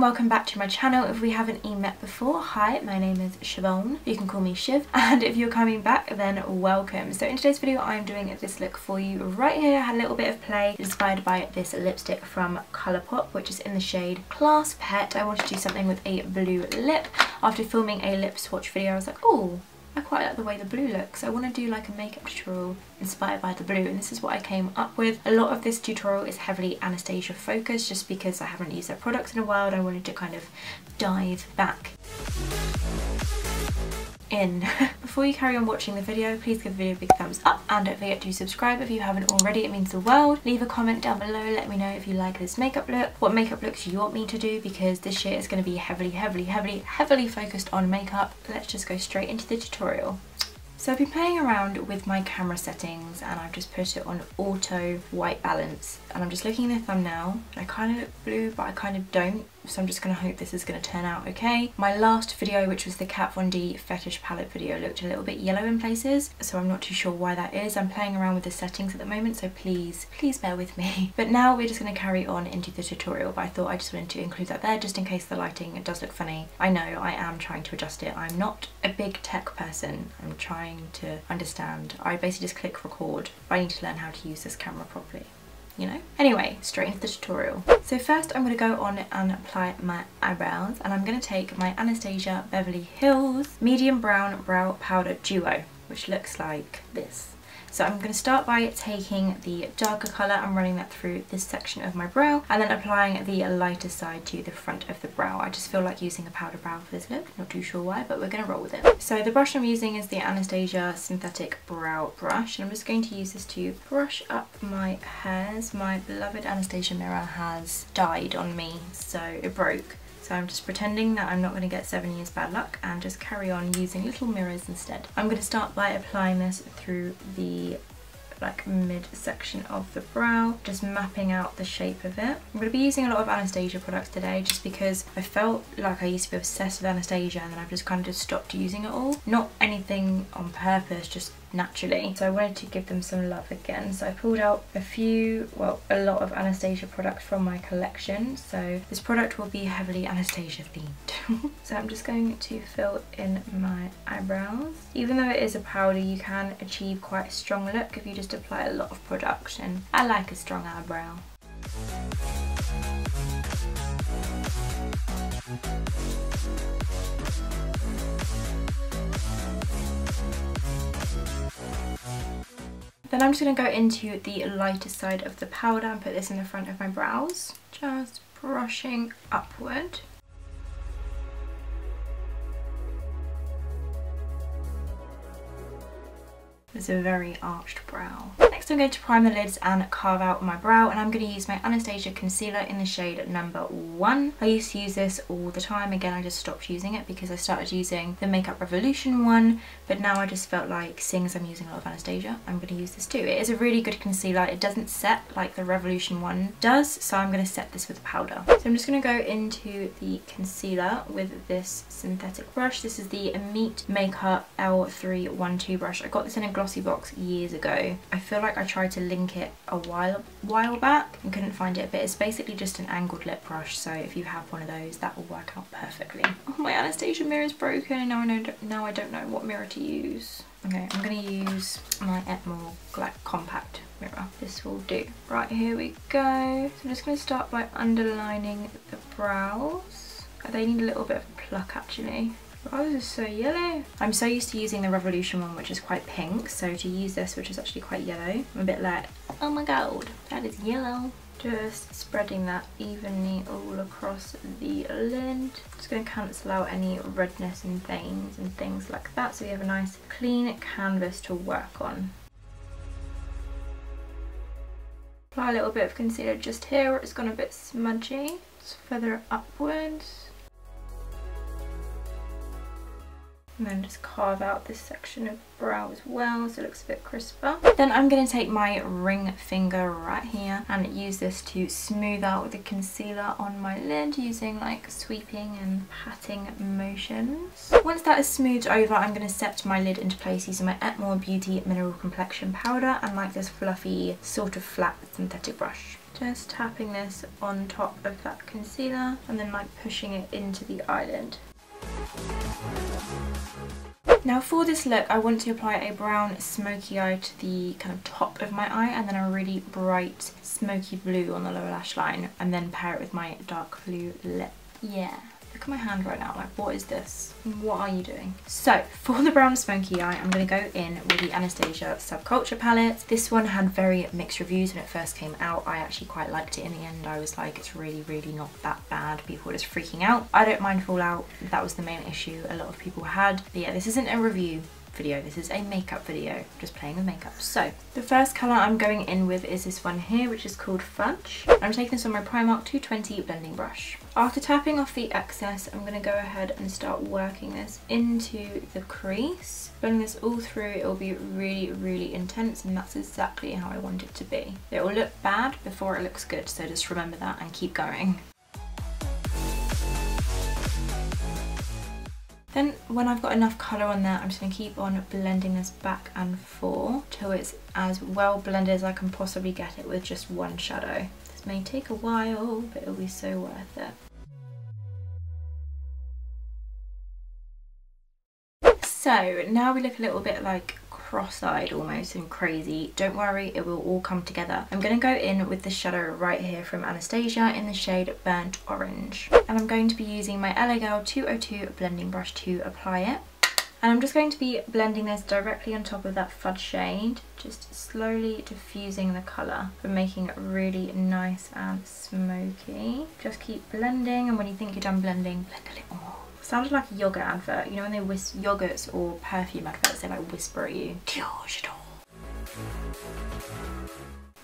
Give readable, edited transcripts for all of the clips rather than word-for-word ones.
welcome back to my channel. If we haven't met before, hi, my name is Siobhan. You can call me Shiv, and if you're coming back, then welcome. So in today's video, I'm doing this look for you right here. I had a little bit of play inspired by this lipstick from Colourpop, which is in the shade Class Pet. I wanted to do something with a blue lip. After filming a lip swatch video, I was like, oh, I quite like the way the blue looks. I want to do like a makeup tutorial inspired by the blue, and this is what I came up with. A lot of this tutorial is heavily Anastasia focused just because I haven't used their products in a while and I wanted to kind of dive back in. Before you carry on watching the video, please give the video a big thumbs up and don't forget to subscribe if you haven't already. It means the world. Leave a comment down below, let me know if you like this makeup look, what makeup looks you want me to do, because this year is going to be heavily focused on makeup. Let's just go straight into the tutorial. So I've been playing around with my camera settings and I've just put it on auto white balance, and I'm just looking at the thumbnail. I kind of look blue but I kind of don't, so I'm just going to hope this is going to turn out okay. My last video, which was the Kat Von D fetish palette video, looked a little bit yellow in places, so I'm not too sure why that is. I'm playing around with the settings at the moment, so please bear with me. But now we're just going to carry on into the tutorial, but I thought I just wanted to include that there just in case the lighting does look funny. I know I am trying to adjust it. I'm not a big tech person. I'm trying to understand. I basically just click record, but I need to learn how to use this camera properly, you know? Anyway, straight into the tutorial. So first I'm going to go on and apply my eyebrows, and I'm going to take my Anastasia Beverly Hills medium brown brow powder duo, which looks like this. So I'm going to start by taking the darker colour and running that through this section of my brow, and then applying the lighter side to the front of the brow. I just feel like using a powder brow for this look, not too sure why, but we're going to roll with it. So the brush I'm using is the Anastasia Synthetic Brow Brush, and I'm just going to use this to brush up my hairs. My beloved Anastasia mirror has died on me, so it broke. So I'm just pretending that I'm not going to get 7 years bad luck and just carry on using little mirrors instead. I'm going to start by applying this through the mid section of the brow, just mapping out the shape of it. I'm going to be using a lot of Anastasia products today just because I felt like I used to be obsessed with Anastasia and then I've just kind of just stopped using it all. Not anything on purpose, just naturally. So I wanted to give them some love again. So I pulled out a lot of Anastasia products from my collection. So this product will be heavily Anastasia themed. So I'm just going to fill in my eyebrows. Even though it is a powder, you can achieve quite a strong look if you just apply a lot of product, and I like a strong eyebrow. Then I'm just going to go into the lighter side of the powder and put this in the front of my brows, just brushing upward. It's a very arched brow. Next I'm going to prime the lids and carve out my brow, and I'm going to use my Anastasia concealer in the shade number 1. I used to use this all the time. Again, I just stopped using it because I started using the Makeup Revolution one, but now I just felt like, seeing as I'm using a lot of Anastasia, I'm going to use this too. It is a really good concealer. It doesn't set like the Revolution one does, so I'm going to set this with powder. So I'm just going to go into the concealer with this synthetic brush. This is the Emite Makeup L312 Brush. I got this in a glossy box years ago. I feel like I tried to link it a while back and couldn't find it, but it's basically just an angled lip brush, so if you have one of those, that will work out perfectly. Oh, my Anastasia mirror is broken and now I don't know what mirror to use. Okay, I'm going to use my more compact mirror. This will do. Right, here we go. So I'm just going to start by underlining the brows. They need a little bit of a pluck actually. Oh, this is so yellow. I'm so used to using the Revolution one, which is quite pink, so to use this, which is actually quite yellow, I'm a bit like, oh my god, that is yellow. Just spreading that evenly all across the lid. Just going to cancel out any redness and veins and things like that, so we have a nice clean canvas to work on. Apply a little bit of concealer just here where it's gone a bit smudgy. Just feather it upwards. And then just carve out this section of brow as well so it looks a bit crisper. Then I'm going to take my ring finger right here and use this to smooth out the concealer on my lid using like sweeping and patting motions. Once that is smoothed over, I'm going to set my lid into place using my Emite Beauty Mineral Complexion Powder and like this fluffy sort of flat synthetic brush. Just tapping this on top of that concealer and then like pushing it into the eyelid. Now for this look, I want to apply a brown smoky eye to the kind of top of my eye and then a really bright smoky blue on the lower lash line and then pair it with my dark blue lip. Yeah. Look at my hand right now, like what is this? What are you doing? So for the brown smoky eye, I'm going to go in with the Anastasia Subculture palette. This one had very mixed reviews when it first came out. I actually quite liked it in the end. I was like, it's really not that bad. People were just freaking out. I don't mind fallout. That was the main issue a lot of people had. But yeah, this isn't a review video, this is a makeup video, just playing with makeup. So the first colour I'm going in with is this one here, which is called Fudge. I'm taking this on my Primark 220 blending brush. After tapping off the excess, I'm going to go ahead and start working this into the crease. Blending this all through, it will be really intense, and that's exactly how I want it to be. It will look bad before it looks good, so just remember that and keep going. Then when I've got enough colour on there, I'm just going to keep on blending this back and forth till it's as well blended as I can possibly get it with just one shadow. This may take a while, but it'll be so worth it. So now we look a little bit like cross-eyed almost and crazy. Don't worry, it will all come together. I'm going to go in with the shadow right here from Anastasia in the shade Burnt Orange. And I'm going to be using my LA Girl 202 blending brush to apply it. And I'm just going to be blending this directly on top of that Fudge shade, just slowly diffusing the colour and making it really nice and smoky. Just keep blending, and when you think you're done blending, blend a little more. Sounded like a yogurt advert, you know when they yogurts or perfume adverts, they like whisper at you.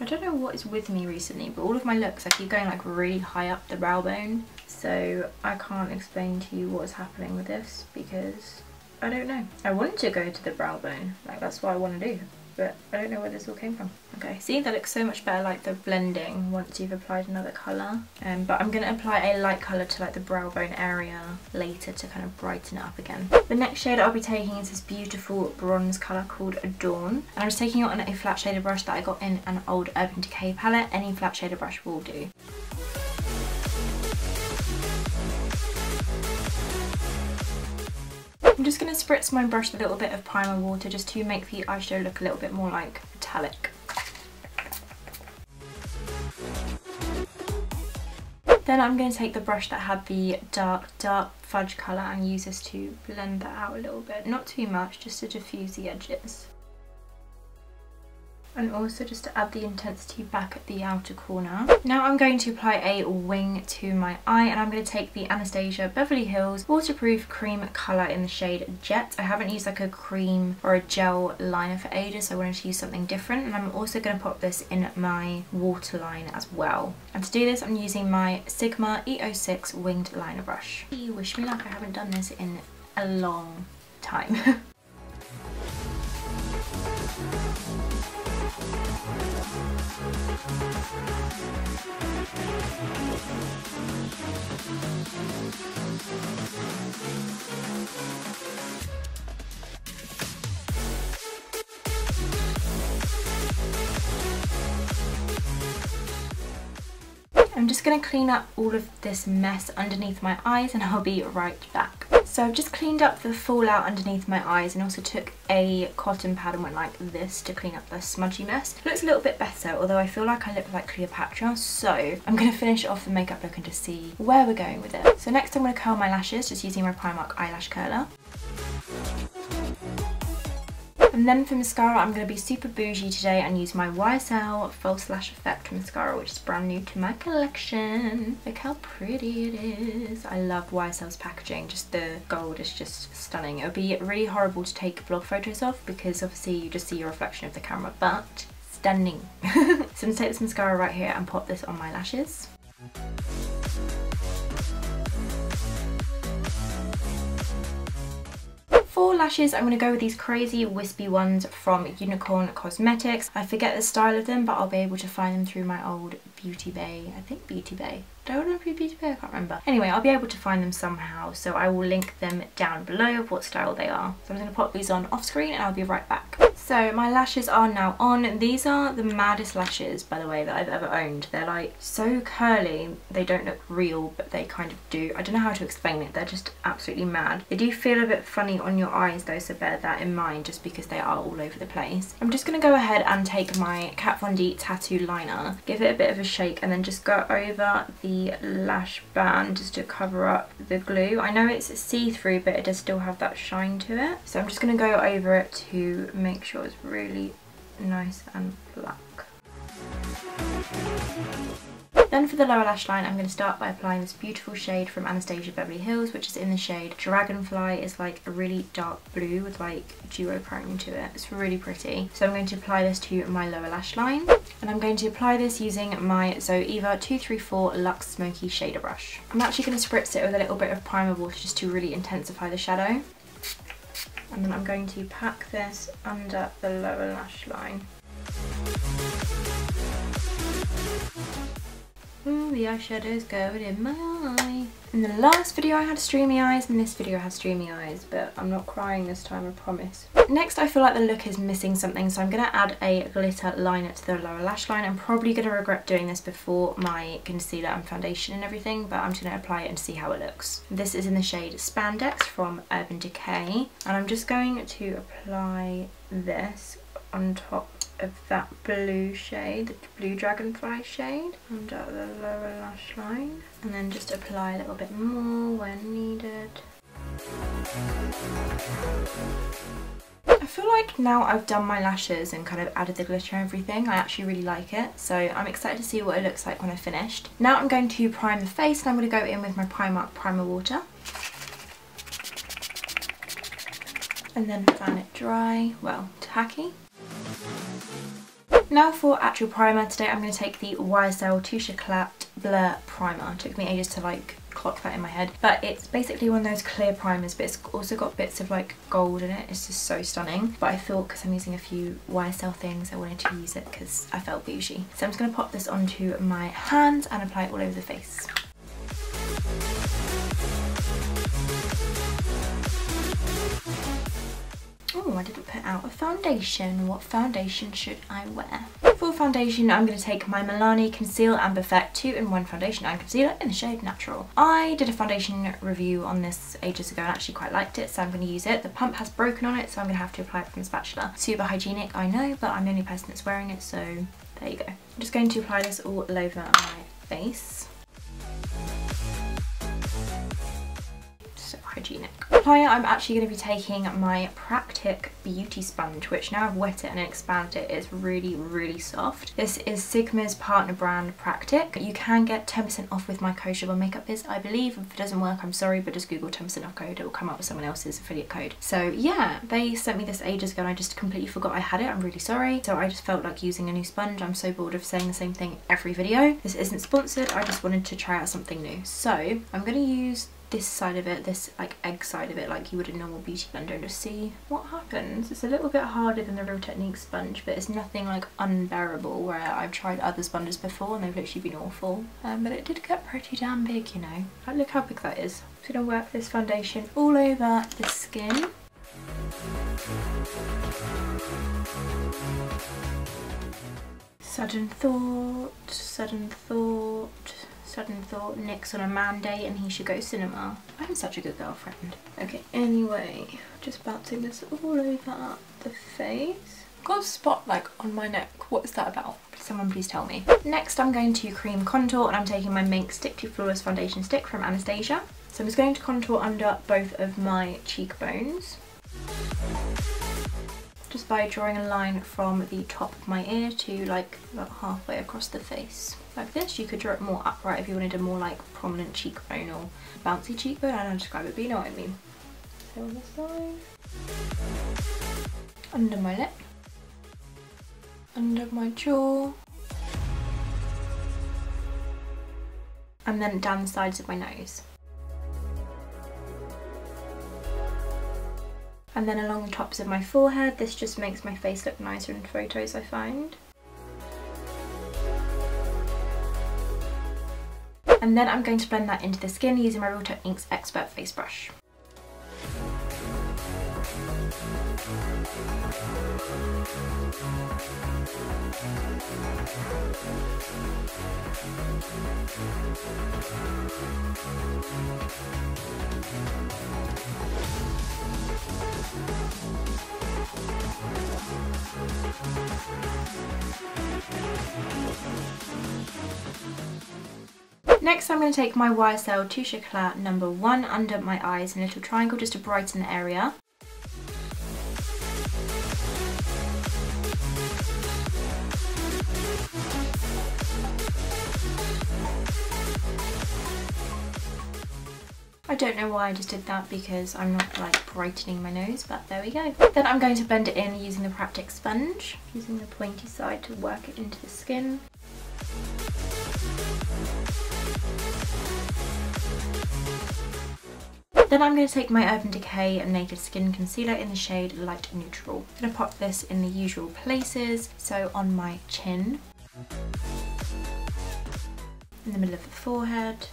I don't know what is with me recently, but all of my looks I keep going like really high up the brow bone, so I can't explain to you what is happening with this because I don't know. I wanted to go to the brow bone, like that's what I want to do, but I don't know where this all came from. Okay, see, that looks so much better, like the blending once you've applied another colour. But I'm going to apply a light colour to like the brow bone area later to kind of brighten it up again. The next shade I'll be taking is this beautiful bronze colour called Dawn. And I'm just taking it on a flat shaded brush that I got in an old Urban Decay palette. Any flat shaded brush will do. I'm just going to spritz my brush with a little bit of primer water just to make the eyeshadow look a little bit more like metallic. Then I'm going to take the brush that had the dark fudge colour and use this to blend that out a little bit. Not too much, just to diffuse the edges. And also just to add the intensity back at the outer corner. Now I'm going to apply a wing to my eye, and I'm going to take the Anastasia Beverly Hills Waterproof Cream colour in the shade Jet. I haven't used like a cream or a gel liner for ages, so I wanted to use something different, and I'm also going to pop this in my waterline as well. And to do this, I'm using my Sigma E06 winged liner brush. Wish me luck, I haven't done this in a long time. I'm just going to clean up all of this mess underneath my eyes and I'll be right back. So I've just cleaned up the fallout underneath my eyes and also took a cotton pad and went like this to clean up the smudgy mess. It looks a little bit better, although I feel like I look like Cleopatra, so I'm going to finish off the makeup look and just see where we're going with it. So next I'm going to curl my lashes just using my Primark Eyelash Curler. And then for mascara, I'm going to be super bougie today and use my YSL False Lash Effect mascara, which is brand new to my collection. Look how pretty it is. I love YSL's packaging, just the gold is just stunning. It would be really horrible to take blog photos of because obviously you just see your reflection of the camera, but stunning. So I'm going to take this mascara right here and pop this on my lashes. For lashes, I'm going to go with these crazy wispy ones from Unicorn Cosmetics. I forget the style of them, but I'll be able to find them through my old Beauty Bay. I think Beauty Bay. Do I order through Beauty Bay? I can't remember. Anyway, I'll be able to find them somehow, so I will link them down below of what style they are. So I'm going to pop these on off screen and I'll be right back. So my lashes are now on. These are the maddest lashes, by the way, that I've ever owned. They're like so curly, they don't look real, but they kind of do. I don't know how to explain it, they're just absolutely mad. They do feel a bit funny on your eyes though, so bear that in mind just because they are all over the place. I'm just going to go ahead and take my Kat Von D tattoo liner, give it a bit of a shake, and then just go over the lash band just to cover up the glue. I know it's see-through, but it does still have that shine to it. So I'm just going to go over it to make sure it's really nice and black. Then for the lower lash line, I'm going to start by applying this beautiful shade from Anastasia Beverly Hills, which is in the shade Dragonfly. It's like a really dark blue with like duochrome to it. It's really pretty. So I'm going to apply this to my lower lash line. And I'm going to apply this using my Zoeva 234 Luxe Smoky Shader Brush. I'm actually going to spritz it with a little bit of primer water just to really intensify the shadow. And then I'm going to pack this under the lower lash line. Ooh, the eyeshadow's going in my eye. In the last video I had streamy eyes, and this video has streamy eyes, but I'm not crying this time, I promise. Next, I feel like the look is missing something, so I'm going to add a glitter liner to the lower lash line. I'm probably going to regret doing this before my concealer and foundation and everything, but I'm just going to apply it and see how it looks. This is in the shade Spandex from Urban Decay, and I'm just going to apply this on top of that blue shade, the blue Dragonfly shade, under the lower lash line, and then just apply a little bit more when needed. I feel like now I've done my lashes and kind of added the glitter and everything, I actually really like it, so I'm excited to see what it looks like when I've finished. Now I'm going to prime the face, and I'm going to go in with my Primark Primer Water. And then fan it dry, well, tacky. Now for actual primer, today I'm going to take the YSL Touche Éclat Blur Primer. It took me ages to like clock that in my head, but it's basically one of those clear primers, but it's also got bits of like gold in it. It's just so stunning, but I thought because I'm using a few YSL things I wanted to use it because I felt bougie. So I'm just going to pop this onto my hands and apply it all over the face. Oh, I didn't put out a foundation. What foundation should I wear? For foundation, I'm going to take my Milani Conceal and Perfect 2-in-1 foundation and concealer in the shade Natural. I did a foundation review on this ages ago and actually quite liked it, so I'm going to use it. The pump has broken on it, so I'm going to have to apply it from a spatula. Super hygienic, I know, but I'm the only person that's wearing it, so there you go. I'm just going to apply this all over my face. Hygienic. Applying, I'm actually going to be taking my Practic Beauty Sponge, which now I've wet it and expanded it is really, really soft. This is Sigma's partner brand Practic. You can get 10% off with my code shivonmakeupbiz, I believe. If it doesn't work, I'm sorry, but just Google 10% off code, it will come up with someone else's affiliate code. So yeah, they sent me this ages ago and I just completely forgot I had it. I'm really sorry. So I just felt like using a new sponge. I'm so bored of saying the same thing every video. This isn't sponsored, I just wanted to try out something new. So I'm going to use this side of it, this like egg side of it, like you would a normal beauty blender, and just see what happens. It's a little bit harder than the Real Technique sponge, but it's nothing like unbearable, where I've tried other sponges before and they've literally been awful. But it did get pretty damn big, you know. Like, look how big that is. I'm gonna work this foundation all over the skin. Sudden thought, Nick's on a mandate and he should go cinema. I'm such a good girlfriend. Okay, anyway, just bouncing this all over the face. I've got a spot like on my neck. What is that about? Someone please tell me. Next I'm going to cream contour, and I'm taking my Mink Stick to Flawless Foundation Stick from Anastasia. So I'm just going to contour under both of my cheekbones, just by drawing a line from the top of my ear to like about halfway across the face. Like this. You could draw it more upright if you wanted a more like prominent cheekbone or bouncy cheekbone. I don't know how to describe it, but you know what I mean. So on this side, under my lip, under my jaw, and then down the sides of my nose. And then along the tops of my forehead, this just makes my face look nicer in photos, I find. And then I'm going to blend that into the skin using my Real Techniques Expert Face Brush. Next I'm going to take my YSL Touche Eclat number 1 under my eyes in a little triangle just to brighten the area. I don't know why I just did that because I'm not like brightening my nose, but there we go. Then I'm going to blend it in using the Practic sponge, using the pointy side to work it into the skin. Then I'm going to take my Urban Decay Naked Skin Concealer in the shade Light Neutral. I'm going to pop this in the usual places, so on my chin, in the middle of the forehead.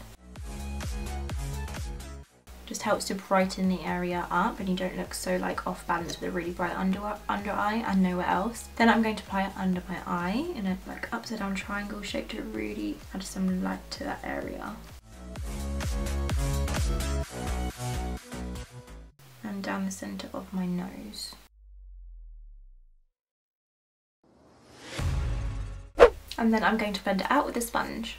Just helps to brighten the area up and you don't look so like off balance with a really bright under eye and nowhere else. Then I'm going to apply it under my eye in a like upside down triangle shape to really add some light to that area. And down the centre of my nose. And then I'm going to blend it out with a sponge.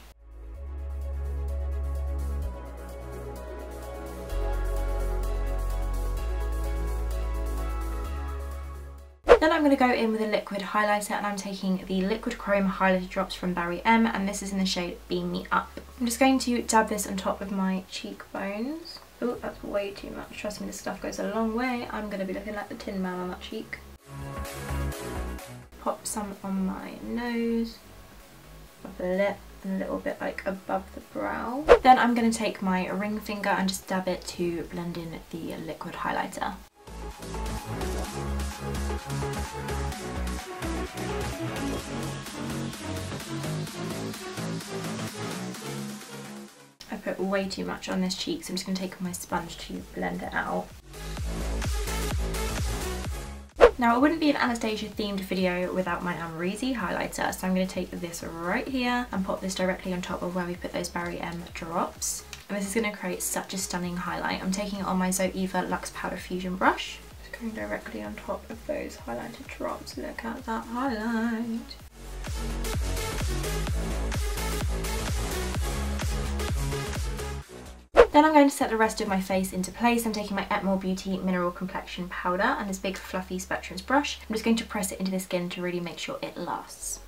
Then I'm going to go in with a liquid highlighter and I'm taking the Liquid Chrome Highlighter Drops from Barry M and this is in the shade Beam Me Up. I'm just going to dab this on top of my cheekbones. Oh, that's way too much. Trust me, this stuff goes a long way. I'm going to be looking like the Tin Man on that cheek. Pop some on my nose, upper lip, and a little bit like above the brow. Then I'm going to take my ring finger and just dab it to blend in the liquid highlighter. I put way too much on this cheek, so I'm just going to take my sponge to blend it out. Now it wouldn't be an Anastasia themed video without my Amrezy highlighter, so I'm going to take this right here and pop this directly on top of where we put those Barry M drops. And this is going to create such a stunning highlight. I'm taking it on my Zoeva Luxe Powder Fusion brush. Just going directly on top of those highlighter drops. Look at that highlight. Then I'm going to set the rest of my face into place. I'm taking my Etmore Beauty Mineral Complexion Powder and this big fluffy Spectrums brush. I'm just going to press it into the skin to really make sure it lasts.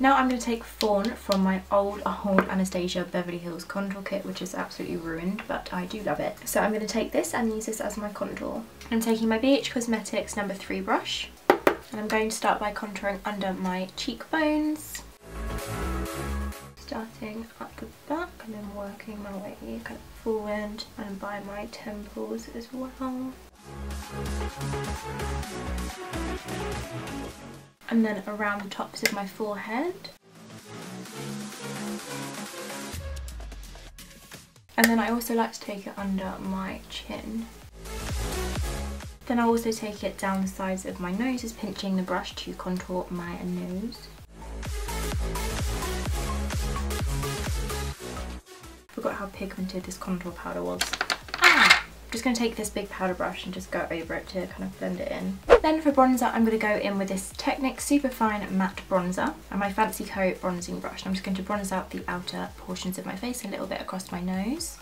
Now I'm going to take Fawn from my old Anastasia Beverly Hills contour kit, which is absolutely ruined, but I do love it. So I'm going to take this and use this as my contour. I'm taking my BH Cosmetics number 3 brush, and I'm going to start by contouring under my cheekbones. Starting at the back and then working my way kind of forward and by my temples as well. And then around the tops of my forehead. And then I also like to take it under my chin. Then I'll also take it down the sides of my nose, just pinching the brush to contour my nose. Forgot how pigmented this contour powder was. I'm just going to take this big powder brush and just go over it to kind of blend it in. Then for bronzer, I'm going to go in with this Technic Superfine Matte Bronzer and my Fancy Co bronzing brush. I'm just going to bronze out the outer portions of my face a little bit across my nose.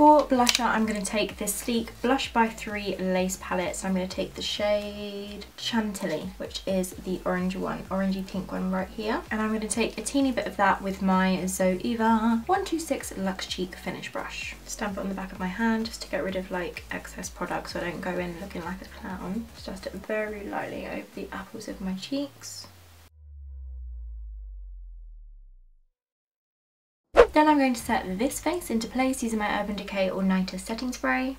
For blusher, I'm going to take this sleek Blush by 3 lace palette. So I'm going to take the shade Chantilly, which is the orange one, orangey pink one right here. And I'm going to take a teeny bit of that with my Zoeva 126 Luxe Cheek Finish Brush. Stamp it on the back of my hand just to get rid of like excess product so I don't go in looking like a clown. Just dust it very lightly over the apples of my cheeks. Then I'm going to set this face into place using my Urban Decay All Nighter setting spray.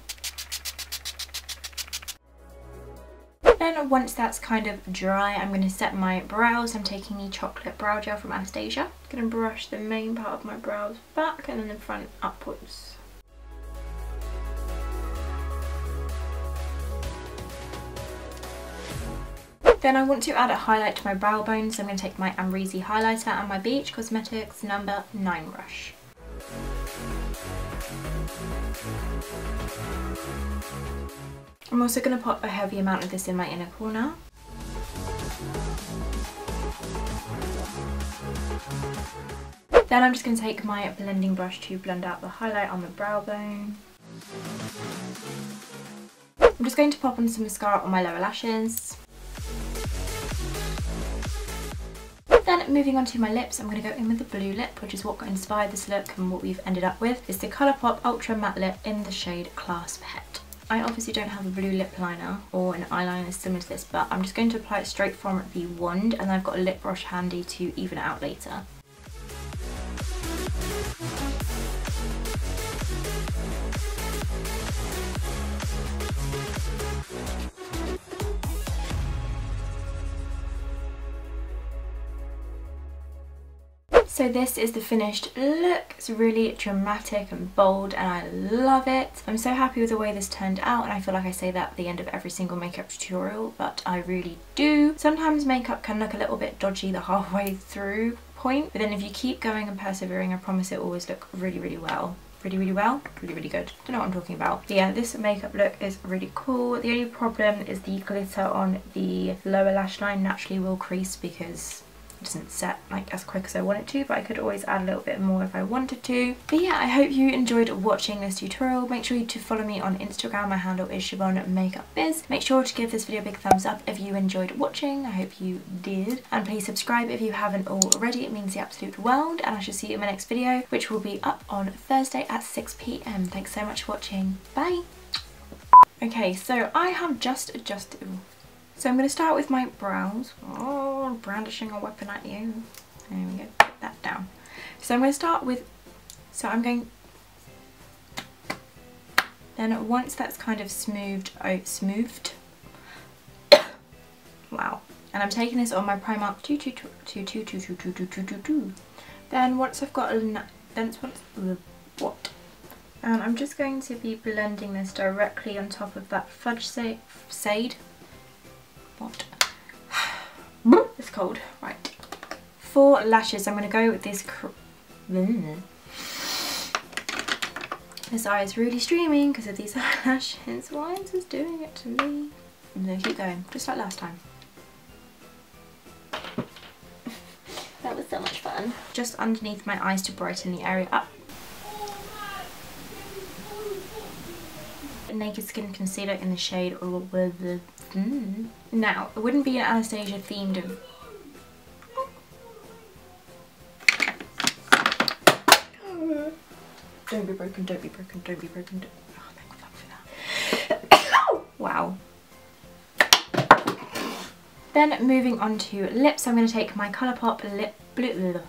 Then once that's kind of dry, I'm going to set my brows. I'm taking the chocolate brow gel from Anastasia. I'm going to brush the main part of my brows back and then the front upwards. Then I want to add a highlight to my brow bone, so I'm going to take my Amrezy highlighter and my BH Cosmetics number 9 brush. I'm also going to pop a heavy amount of this in my inner corner. Then I'm just going to take my blending brush to blend out the highlight on the brow bone. I'm just going to pop on some mascara on my lower lashes. Then moving on to my lips, I'm going to go in with the blue lip, which is what inspired this look and what we've ended up with. It's the Colourpop Ultra Matte Lip in the shade Class Pet. I obviously don't have a blue lip liner or an eyeliner similar to this, but I'm just going to apply it straight from the wand, and then I've got a lip brush handy to even it out later. So this is the finished look. It's really dramatic and bold and I love it. I'm so happy with the way this turned out, and I feel like I say that at the end of every single makeup tutorial, but I really do. Sometimes makeup can look a little bit dodgy the halfway through point, but then if you keep going and persevering, I promise it will always look really, really well. Really good. Don't know what I'm talking about. But yeah, this makeup look is really cool. The only problem is the glitter on the lower lash line naturally will crease because doesn't set like as quick as I want it to, but I could always add a little bit more if I wanted to. But yeah, I hope you enjoyed watching this tutorial. Make sure to follow me on Instagram. My handle is shivonmakeupbiz. Make sure to give this video a big thumbs up if you enjoyed watching. I hope you did, and please subscribe if you haven't already. It means the absolute world, and I shall see you in my next video, which will be up on Thursday at 6 PM. Thanks so much for watching. Bye. Okay, so I have just adjusted. So I'm going to start with my brows. Oh, brandishing a weapon at you. There we go, put that down. So I'm going to start with, then once that's kind of smoothed, wow. And I'm taking this on my Primark 222. Then once I've got, and I'm just going to be blending this directly on top of that fudge shade. What? It's cold. Right. For lashes, I'm going to go with this. This eye is really streaming because of these eyelashes. Why is this doing it to me? I'm going to keep going, just like last time. That was so much fun. Just underneath my eyes to brighten the area up. Naked Skin Concealer in the shade Now, it wouldn't be an Anastasia themed Don't be broken, don't be broken, don't be broken. Oh, thank fuck for that. Wow. Then moving on to lips, I'm going to take my Colourpop lip blue.